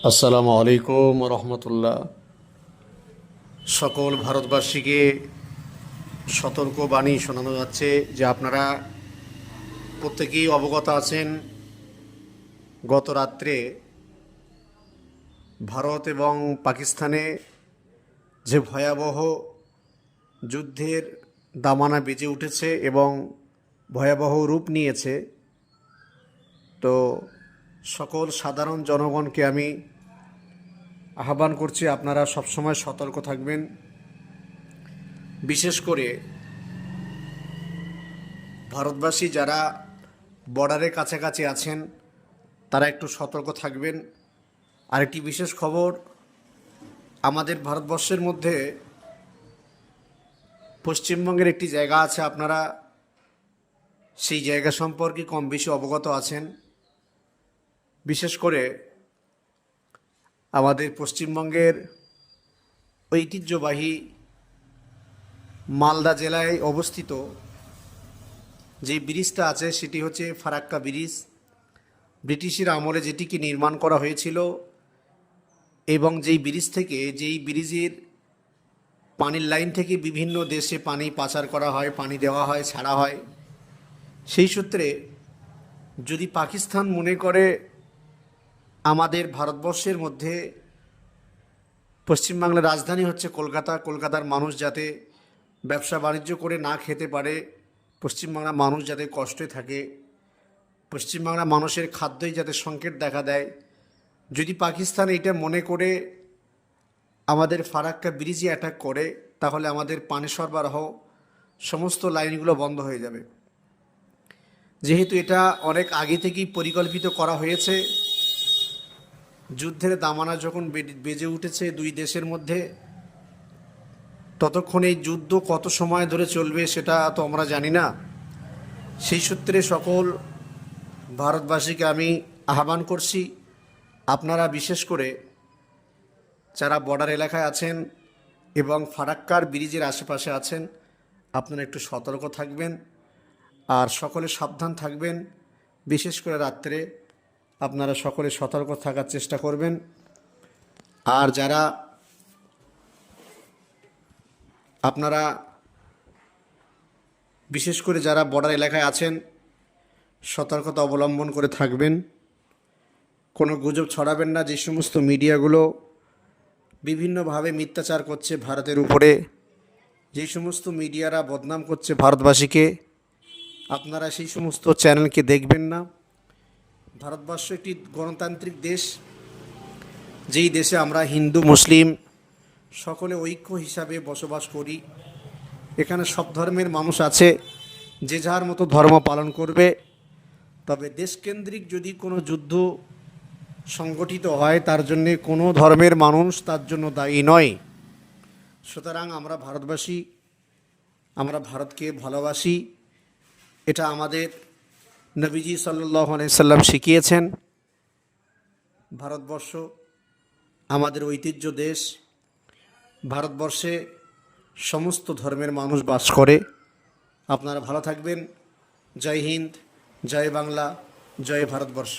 আসসালামু আলাইকুম রহমতুল্লাহ। সকল ভারতবাসীকে সতর্ক বাণী শোনানো যাচ্ছে যে আপনারা প্রত্যেকেই অবগত আছেন, গত রাত্রে ভারত এবং পাকিস্তানে যে ভয়াবহ যুদ্ধের দামানা বেজে উঠেছে এবং ভয়াবহ রূপ নিয়েছে। তো সকল সাধারণ জনগণকে আমি আহ্বান করছি, আপনারা সবসময় সতর্ক থাকবেন। বিশেষ করে ভারতবাসী যারা বর্ডারের কাছাকাছি আছেন তারা একটু সতর্ক থাকবেন। আরেকটি বিশেষ খবর, আমাদের ভারতবর্ষের মধ্যে পশ্চিমবঙ্গের একটি জায়গা আছে, আপনারা সেই জায়গা সম্পর্কে কম বেশি অবগত আছেন। বিশেষ করে আমাদের পশ্চিমবঙ্গের ঐতিহ্যবাহী মালদা জেলায় অবস্থিত যে ব্রিজটা আছে সেটি হচ্ছে ফারাক্কা ব্রিজ। ব্রিটিশের আমলে যেটিকে নির্মাণ করা হয়েছিল এবং যেই ব্রিজের পানির লাইন থেকে বিভিন্ন দেশে পানি পাচার করা হয়, পানি দেওয়া হয়, ছাড়া হয়। সেই সূত্রে যদি পাকিস্তান মনে করে আমাদের ভারতবর্ষের মধ্যে পশ্চিমবাংলার রাজধানী হচ্ছে কলকাতা, কলকাতার মানুষ যাতে ব্যবসা বাণিজ্য করে না খেতে পারে, পশ্চিমবাংলার মানুষ যাতে কষ্টে থাকে, পশ্চিমবাংলার মানুষের খাদ্যই যাতে সংকট দেখা দেয়, যদি পাকিস্তান এটা মনে করে আমাদের ফারাক্কা ব্রিজে অ্যাটাক করে, তাহলে আমাদের পানি সরবরাহ সমস্ত লাইনগুলো বন্ধ হয়ে যাবে। যেহেতু এটা অনেক আগে থেকেই পরিকল্পিত করা হয়েছে, যুদ্ধের দামানা যখন বেজে উঠেছে দুই দেশের মধ্যে, ততক্ষণ এই যুদ্ধ কত সময় ধরে চলবে সেটা তো আমরা জানি না। সেই সূত্রে সকল ভারতবাসীকে আমি আহ্বান করছি, আপনারা বিশেষ করে যারা বর্ডার এলাকায় আছেন এবং ফারাক্কার ব্রিজের আশেপাশে আছেন, আপনারা একটু সতর্ক থাকবেন আর সকলে সাবধান থাকবেন। বিশেষ করে রাত্রে আপনারা সকলে সতর্ক থাকার চেষ্টা করবেন। আর আপনারা বিশেষ করে যারা বর্ডার এলাকায় আছেন সতর্কতা অবলম্বন করে থাকবেন, কোনো গুজব ছড়াবেন না। যে সমস্ত মিডিয়াগুলো বিভিন্নভাবে মিথ্যাচার করছে ভারতের উপরে, যে সমস্ত মিডিয়ারা বদনাম করছে ভারতবাসীকে, আপনারা সেই সমস্ত চ্যানেলকে দেখবেন না। ভারতবর্ষ একটি গণতান্ত্রিক দেশ, যেই দেশে আমরা হিন্দু মুসলিম সকলে ঐক্য হিসাবে বসবাস করি। এখানে সব ধর্মের মানুষ আছে, যে যার মতো ধর্ম পালন করবে। তবে দেশকেন্দ্রিক যদি কোনো যুদ্ধ সংগঠিত হয়, তার জন্যে কোনো ধর্মের মানুষ তার জন্য দায়ী নয়। সুতরাং আমরা ভারতবাসী, আমরা ভারতকে ভালোবাসি। এটা আমাদের নবীজি সাল্লাল্লাহু আলাইহি সাল্লাম শিখিয়েছেন। ভারতবর্ষ আমাদের ঐতিহ্য দেশ। ভারতবর্ষে সমস্ত ধর্মের মানুষ বাস করে। আপনারা ভালো থাকবেন। জয় হিন্দ, জয় বাংলা, জয় ভারতবর্ষ।